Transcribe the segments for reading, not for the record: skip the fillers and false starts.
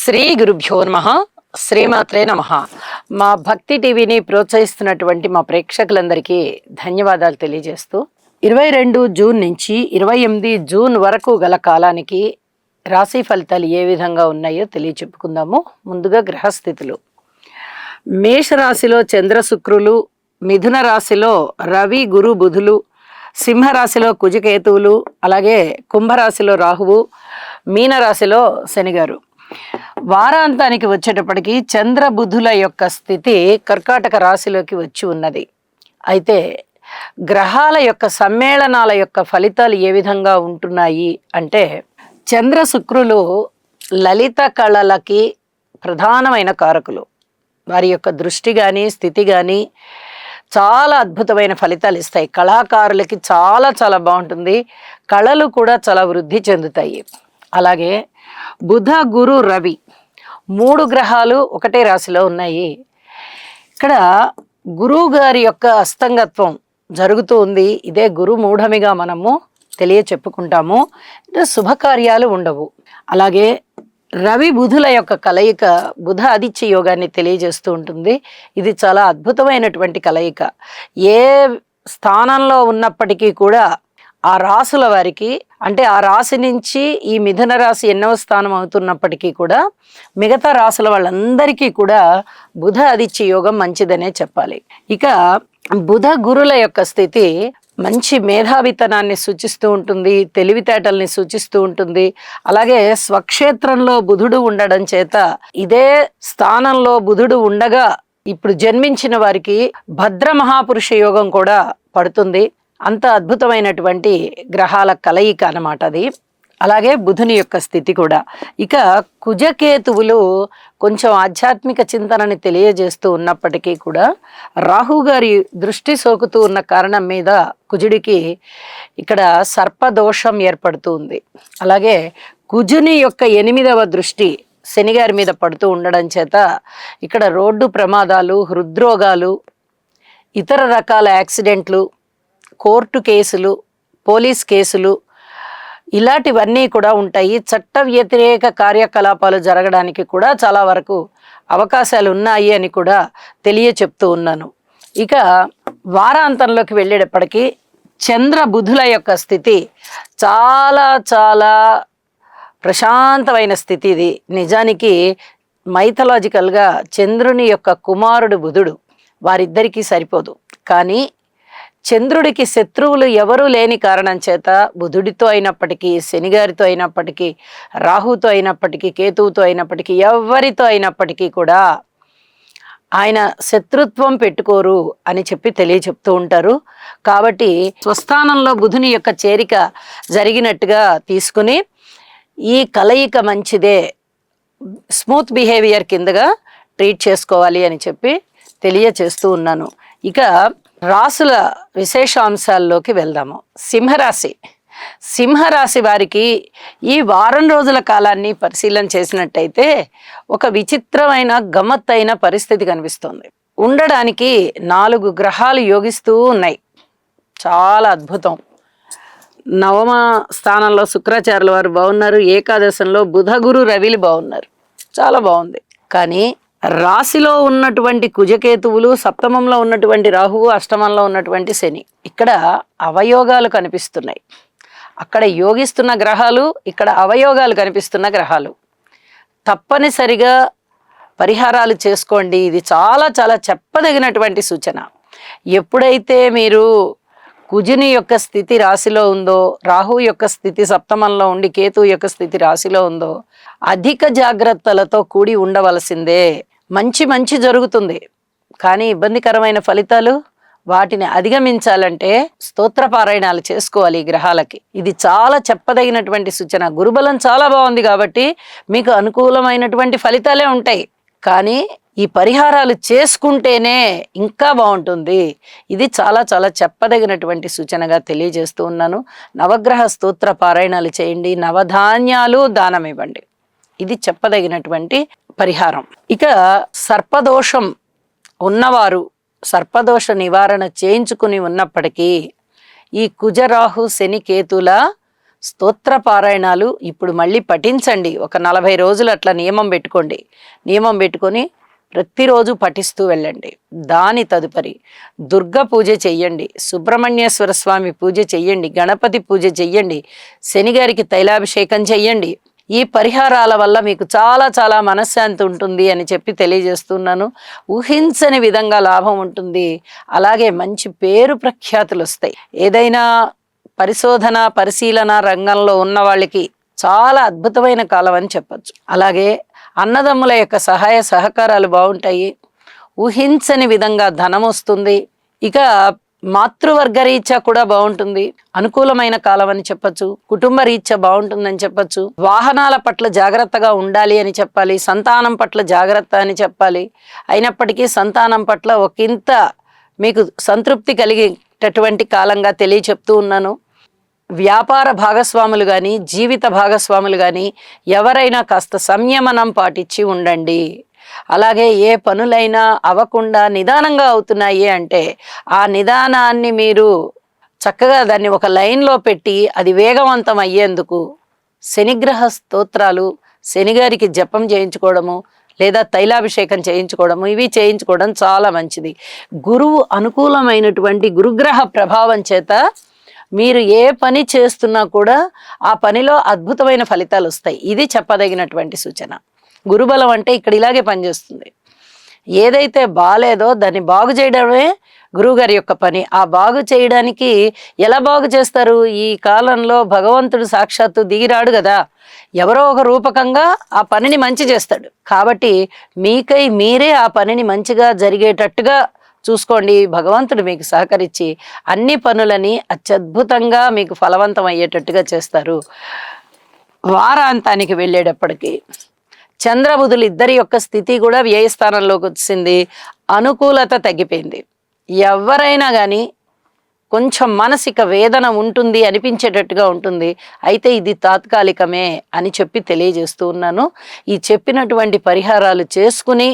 శ్రీ గురుభ్యో నమః. శ్రీమాత్రే నమః. మా భక్తి టీవీని ప్రోత్సహిస్తున్నటువంటి మా ప్రేక్షకులందరికీ ధన్యవాదాలు తెలియజేస్తూ 22 జూన్ నుంచి 28 జూన్ వరకు గల కాలానికి రాశి ఫలితాలు ఏ విధంగా ఉన్నాయో తెలియచెప్పుకుందాము. ముందుగా గ్రహస్థితులు. మేషరాశిలో చంద్ర శుక్రులు, మిథున రాశిలో రవి గురు బుధులు, సింహరాశిలో కుజకేతువులు, అలాగే కుంభరాశిలో రాహువు, మీనరాశిలో శనిగారు. వారాంతానికి వచ్చేటప్పటికి చంద్ర బుధుల యొక్క స్థితి కర్కాటక రాశిలోకి వచ్చి ఉన్నది. అయితే గ్రహాల యొక్క సమ్మేళనాల యొక్క ఫలితాలు ఏ విధంగా ఉంటున్నాయి అంటే, చంద్ర శుక్రులు లలిత కళలకి ప్రధానమైన కారకులు. వారి యొక్క దృష్టి కానీ స్థితి కానీ చాలా అద్భుతమైన ఫలితాలు ఇస్తాయి. కళాకారులకి చాలా చాలా బాగుంటుంది. కళలు కూడా చాలా వృద్ధి చెందుతాయి. అలాగే బుధ గురు రవి 3 గ్రహాలు ఒకటే రాశిలో ఉన్నాయి. ఇక్కడ గురువు గారి యొక్క అస్తంగత్వం జరుగుతూ ఉంది. ఇదే గురు మూఢమిగా మనము చెప్పుకుంటాము. శుభకార్యాలు ఉండవు. అలాగే రవి బుధుల యొక్క కలయిక బుధ ఆదిత్య యోగాన్ని తెలియజేస్తూ ఉంటుంది. ఇది చాలా అద్భుతమైనటువంటి కలయిక. ఏ స్థానంలో ఉన్నప్పటికీ కూడా ఆ రాసుల వారికి, అంటే ఆ రాశి నుంచి ఈ మిథున రాశి 8వ స్థానం అవుతున్నప్పటికీ కూడా మిగతా రాసుల వాళ్ళందరికీ కూడా బుధ ఆదిత్య యోగం మంచిదనే చెప్పాలి. ఇక బుధ గురుల యొక్క స్థితి మంచి మేధావితనాన్ని సూచిస్తూ ఉంటుంది, తెలివితేటల్ని సూచిస్తూ ఉంటుంది. అలాగే స్వక్షేత్రంలో బుధుడు ఉండడం చేత ఇదే స్థానంలో బుధుడు ఉండగా ఇప్పుడు జన్మించిన వారికి భద్ర మహాపురుష యోగం కూడా పడుతుంది. అంత అద్భుతమైనటువంటి గ్రహాల కలయిక అన్నమాట అది. అలాగే బుధుని యొక్క స్థితి కూడా. ఇక కుజకేతువులు కొంచెం ఆధ్యాత్మిక చింతనని తెలియజేస్తూ ఉన్నప్పటికీ కూడా రాహు గారి దృష్టి సోకుతూ ఉన్న కారణం మీద కుజుడికి ఇక్కడ సర్పదోషం ఏర్పడుతూ ఉంది. అలాగే కుజుని యొక్క 8వ దృష్టి శనిగారి మీద పడుతూ ఉండడం చేత ఇక్కడ రోడ్డు ప్రమాదాలు, హృద్రోగాలు, ఇతర రకాల యాక్సిడెంట్లు, కోర్టు కేసులు, పోలీస్ కేసులు ఇలాంటివన్నీ కూడా ఉంటాయి. చట్ట వ్యతిరేక కార్యకలాపాలు జరగడానికి కూడా చాలా వరకు అవకాశాలు ఉన్నాయి అని కూడా చెప్తూ ఉన్నాను. ఇక వారాంతంలోకి వెళ్ళేటప్పటికీ చంద్ర బుధుల యొక్క స్థితి చాలా చాలా ప్రశాంతమైన స్థితి. ఇది నిజానికి మైథలాజికల్గా చంద్రుని యొక్క కుమారుడు బుధుడు, వారిద్దరికీ సరిపోదు. కానీ చంద్రుడికి శత్రువులు ఎవరూ లేని కారణం చేత బుధుడితో అయినప్పటికీ, శనిగారితో అయినప్పటికీ, రాహుతో అయినప్పటికీ, కేతువుతో అయినప్పటికీ, ఎవరితో అయినప్పటికీ కూడా ఆయన శత్రుత్వం పెట్టుకోరు అని చెప్తూ ఉంటారు. కాబట్టి స్వస్థానంలో బుధుని యొక్క చేరిక జరిగినట్టుగా తీసుకుని ఈ కలయిక మంచిదే, స్మూత్ బిహేవియర్ కిందగా ట్రీట్ చేసుకోవాలి అని తెలియచేస్తూ ఉన్నాను. ఇక రాసుల విశేషాంశాల్లోకి వెళ్దాము. సింహరాశి వారికి ఈ వారం రోజుల కాలాన్ని పరిశీలన చేసినట్టయితే ఒక విచిత్రమైన గమ్మత్తైన పరిస్థితి కనిపిస్తుంది. ఉండడానికి 4 గ్రహాలు యోగిస్తూ ఉన్నాయి. చాలా అద్భుతం. 9వ స్థానంలో శుక్రాచార్యుల వారు బాగున్నారు. ఏకాదశంలో బుధ గురు రవిలు బాగున్నారు. చాలా బాగుంది. కానీ రాశిలో ఉన్నటువంటి కుజకేతువులు, సప్తమంలో ఉన్నటువంటి రాహువు, అష్టమంలో ఉన్నటువంటి శని, ఇక్కడ అవయోగాలు కనిపిస్తున్నాయి. అక్కడ యోగిస్తున్న గ్రహాలు, ఇక్కడ అవయోగాలు కనిపిస్తున్న గ్రహాలు. తప్పనిసరిగా పరిహారాలు చేసుకోండి. ఇది చాలా చాలా చెప్పదగినటువంటి సూచన. ఎప్పుడైతే మీరు కుజుని యొక్క స్థితి రాశిలో ఉందో, రాహువు యొక్క స్థితి సప్తమంలో ఉండి కేతువు యొక్క స్థితి రాశిలో ఉందో, అధిక జాగ్రత్తలతో కూడి ఉండవలసిందే. మంచి జరుగుతుంది, కానీ ఇబ్బందికరమైన ఫలితాలు, వాటిని అధిగమించాలంటే స్తోత్ర పారాయణాలు చేసుకోవాలి ఈ గ్రహాలకి. ఇది చాలా చెప్పదగినటువంటి సూచన. గురుబలం చాలా బాగుంది కాబట్టి మీకు అనుకూలమైనటువంటి ఫలితాలే ఉంటాయి. కానీ ఈ పరిహారాలు చేసుకుంటేనే ఇంకా బాగుంటుంది. ఇది చాలా చాలా చెప్పదగినటువంటి సూచనగా తెలియజేస్తూ ఉన్నాను. నవగ్రహ స్తోత్ర పారాయణాలు చేయండి, నవధాన్యాలు దానం ఇవ్వండి. ఇది చెప్పదగినటువంటి పరిహారం. ఇక సర్పదోషం ఉన్నవారు సర్పదోష నివారణ చేయించుకుని ఉన్నప్పటికీ ఈ కుజరాహు శని కేతుల స్తోత్ర పారాయణాలు ఇప్పుడు మళ్ళీ పఠించండి. ఒక 40 రోజులు అట్లా నియమం పెట్టుకోండి. నియమం పెట్టుకొని ప్రతిరోజు పఠిస్తూ వెళ్ళండి. దాని తదుపరి దుర్గ పూజ చెయ్యండి, సుబ్రహ్మణ్యేశ్వర స్వామి పూజ చెయ్యండి, గణపతి పూజ చెయ్యండి, శనిగారికి తైలాభిషేకం చెయ్యండి. ఈ పరిహారాల వల్ల మీకు చాలా చాలా మనశ్శాంతి ఉంటుంది అని చెప్పి తెలియజేస్తున్నాను. ఊహించని విధంగా లాభం ఉంటుంది. అలాగే మంచి పేరు ప్రఖ్యాతులు వస్తాయి. ఏదైనా పరిశోధన పరిశీలన రంగంలో ఉన్న వాళ్ళకి చాలా అద్భుతమైన కాలం అని చెప్పచ్చు. అలాగే అన్నదమ్ముల యొక్క సహాయ సహకారాలు బాగుంటాయి. ఊహించని విధంగా ధనం వస్తుంది. ఇక మాతృవర్గ రీత్యా కూడా బాగుంటుంది. అనుకూలమైన కాలం అని చెప్పచ్చు. కుటుంబ రీత్యా బాగుంటుందని చెప్పచ్చు. వాహనాల పట్ల జాగ్రత్తగా ఉండాలి అని చెప్పాలి. సంతానం పట్ల జాగ్రత్త అని చెప్పాలి. అయినప్పటికీ సంతానం పట్ల ఒకంత మీకు సంతృప్తి కలిగేటటువంటి కాలంగా తెలియచెప్తూ ఉన్నాను. వ్యాపార భాగస్వాములు కానీ జీవిత భాగస్వాములు కానీ ఎవరైనా కాస్త సంయమనం పాటించి ఉండండి. అలాగే ఏ పనులైనా అవ్వకుండా నిదానంగా అవుతున్నాయి అంటే ఆ నిదానాన్ని మీరు చక్కగా దాన్ని ఒక లైన్లో పెట్టి అది వేగవంతం అయ్యేందుకు శనిగ్రహ స్తోత్రాలు, శనిగారికి జపం చేయించుకోవడము లేదా తైలాభిషేకం చేయించుకోవడము, ఇవి చేయించుకోవడం చాలా మంచిది. గురువు అనుకూలమైనటువంటి గురుగ్రహ ప్రభావం చేత మీరు ఏ పని చేస్తున్నా కూడా ఆ పనిలో అద్భుతమైన ఫలితాలు వస్తాయి. ఇది చెప్పదగినటువంటి సూచన. గురుబలం అంటే ఇక్కడ ఇలాగే పనిచేస్తుంది. ఏదైతే బాలేదో దాన్ని బాగు చేయడమే గురువుగారి యొక్క పని. ఆ బాగు చేయడానికి ఎలా బాగు చేస్తారు? ఈ కాలంలో భగవంతుడు సాక్షాత్తు దిగిరాడు కదా, ఎవరో ఒక రూపకంగా ఆ పనిని మంచి చేస్తాడు. కాబట్టి మీకై మీరే ఆ పనిని మంచిగా జరిగేటట్టుగా చూసుకోండి. భగవంతుడు మీకు సహకరించి అన్ని పనులని అత్యద్భుతంగా మీకు ఫలవంతం అయ్యేటట్టుగా చేస్తారు. వారాంతానికి వెళ్ళేటప్పటికి చంద్రబుధులు ఇద్దరి యొక్క స్థితి కూడా వ్యయస్థానంలోకి వచ్చింది. అనుకూలత తగ్గిపోయింది. ఎవరైనా కానీ కొంచెం మానసిక వేదన ఉంటుంది, అనిపించేటట్టుగా ఉంటుంది. అయితే ఇది తాత్కాలికమే అని చెప్పి తెలియజేస్తూ ఉన్నాను. ఈ చెప్పినటువంటి పరిహారాలు చేసుకుని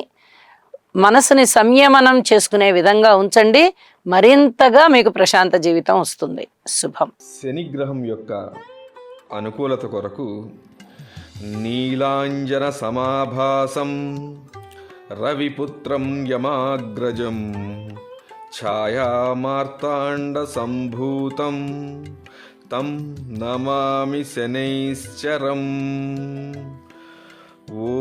మనసుని సంయమనం చేసుకునే విధంగా ఉంచండి. మరింతగా మీకు ప్రశాంత జీవితం వస్తుంది. శుభం. శనిగ్రహం యొక్క అనుకూలత కొరకు నీలాంజన సమాభాసం రవిపుత్రం యమాగ్రజం ఛాయామార్తాండ సంభూతం తం నమామి శనైశ్చరం. ఓం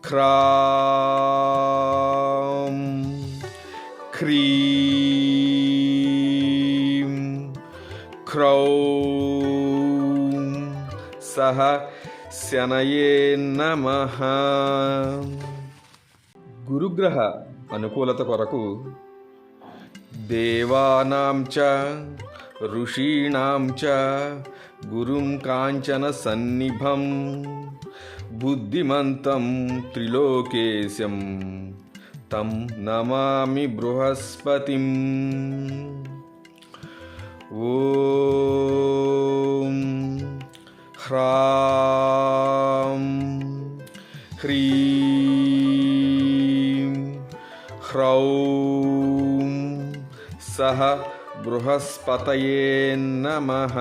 క్రాం క్రీం క్రౌం సహ శనయే నమః. గురుగ్రహ అనుకూలత కొరకు దేవానాం చ ఋషీణాం చ గురుం కాంచన సన్నిభం బుద్ధిమంతం త్రిలోకేశం తం నమామి బృహస్పతిం. ఓం హ్రాం హ్రీం హ్రౌం సహ బృహస్పతయే నమః.